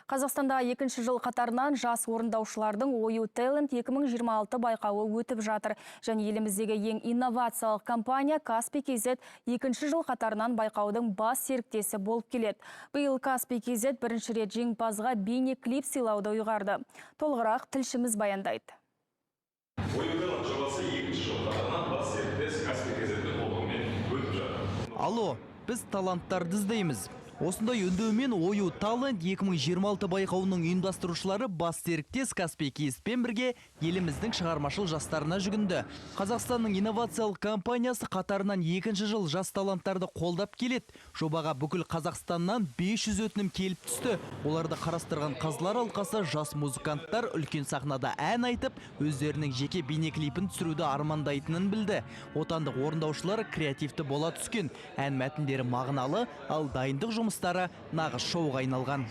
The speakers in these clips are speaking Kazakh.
Қазақстанда екінші жыл қатарынан жас орындаушылардың Ою Talent 2026 байқауы өтіп жатыр. Және еліміздегі ең инновациялық компания Каспий KZ екінші жыл қатарынан байқаудың бас серіктесі болып келеді. Биыл Каспий KZ бірінші рет жеңімпазға бейне клип сыйлауды ұйғарды. Толығырақ тілшіміз баяндайды. Ою Talent жобасы екінші жыл қатарынан бас серіктес Каспий KZ-дің қолдауымен өтіп жатыр. Алло, біз таланттарды іздейміз. Осындай үндеумен Ою Talent 2026 байқауының ұйымдастырушылары бас серіктес Каспий KZ-пен бірге еліміздің шығармашыл жастарына жүгінді. Қазақстанның инновациялық компаниясы қатарынан екінші жыл жас таланттарды қолдап келеді. Жобаға бүкіл Қазақстаннан 500 өтінім келіп түсті. Оларды қарастырған қазылар алқасы жас музыканттар үлкен сахнада ән айтып, өздерінің жеке бейнеклипін түсіруді армандайтынын білді. Отандық орындаушылар креативті бола түскен. Ән мәтіндері мағыналы, ал дайындық жұмыстары нағыз шоуға айналған.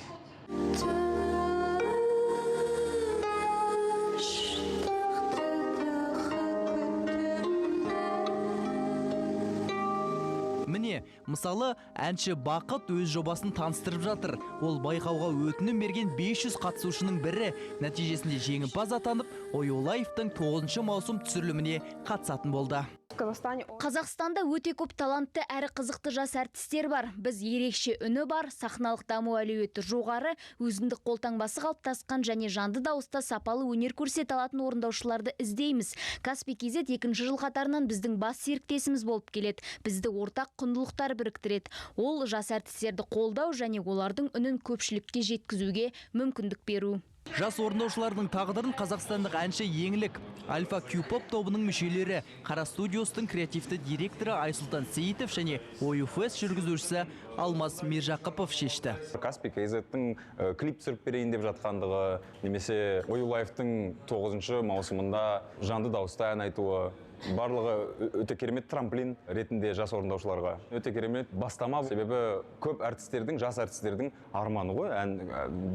Міне, мысалы, әнші Бақыт өз жобасын таныстырып жатыр. Ол байқауға өтінім берген 500 қатысушының бірі. Нәтижесінде жеңімпаз атанып, Ою Лайфтың 9 маусым түсіріліміне қатысатын болды. Қазақстанда өте көп талантты әрі қызықты жас әртістер бар. Біз ерекше үні бар, сахналық даму әлеуеті жоғары, өзіндік қолтаңбасы қалыптасқан және жанды дауыста сапалы өнер көрсете алатын орындаушыларды іздейміз. Каспий KZ екінші жыл қатарынан біздің бас серіктесіміз болып келеді. Бізді ортақ құндылықтар біріктіреді. Ол жас әртістерді қолдау және олардың үнін көпшілікке жеткізуге мүмкіндік беру. Жас орындаушылардың тағдырын қазақстандық әнші Еңлік, Альфа Q-pop тобының мүшелері, Қара студиостың креативті директоры Айсұлтан Сейітов және Ою Fest жүргізушісі Алмас Мержақыпов шешті. Каспий KZ-дің клип түсіріп берейін деп жатқандығы, немесе Ою Лайфтың 9 маусымында жанды дауыста ән айтуы, барлығы өте керемет трамплин ретінде жас орындаушыларға. Өте керемет бастама, себебі көп әртістердің, жас әртістердің арманы ғой,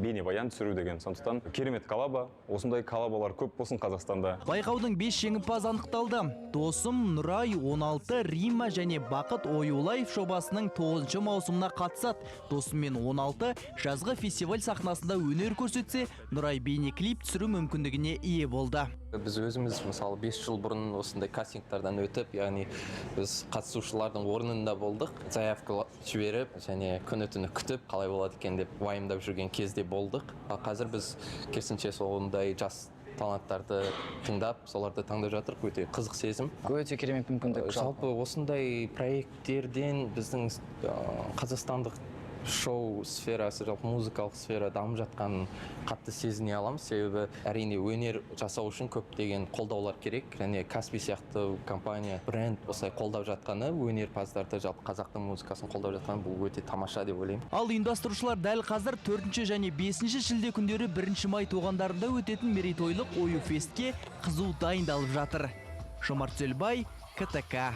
бейнебаян түсіру деген. Сондықтан керемет коллаба, осындай коллабалар көп болсын Қазақстанда. Байқаудың 5 жеңімпаз анықталды. Досым, Нұрай, 16, Рима және Бақыт Ою Лайф жобасының 9 маусымына қатысады. Досым мен 16 жазғы фестиваль сахнасында өнер көрсетсе, Нұрай бейне клип түсіру мүмкіндігіне ие болды. Біз өзіміз мысалы 5 жыл бұрын осындай кастингтардан өтіп, яғни біз қатысушылардың орнында болдық. Заявка жіберіп, және күні-түні күтіп, қалай болады екен деп уайымдап жүрген кезде болдық. Қазір біз керісінше сондай жас таланттарды тыңдап, соларды таңдап жатырмыз. Өте қызық сезім. Өте керемет мүмкіндік. Жалпы осындай проекттерден біздің қазақстандық шоу сферасы, жалпы музыкалық сфера дамып жатқанын қатты сезіне аламыз. Себебі әрине өнер жасау үшін көптеген қолдаулар керек. Және Каспий сияқты компания, бренд осылай қолдап жатқаны, өнерпаздарды, жалпы қазақтың музыкасын қолдап жатқаны бұл өте тамаша деп ойлаймын. Ал ұйымдастырушылар дәл қазір 4 және 5 шілде күндері 1 май тоғандарында өтетін мерейтойлық Ою Фестке қызу дайындалып жатыр. Жомарт Зөлбай, КТК.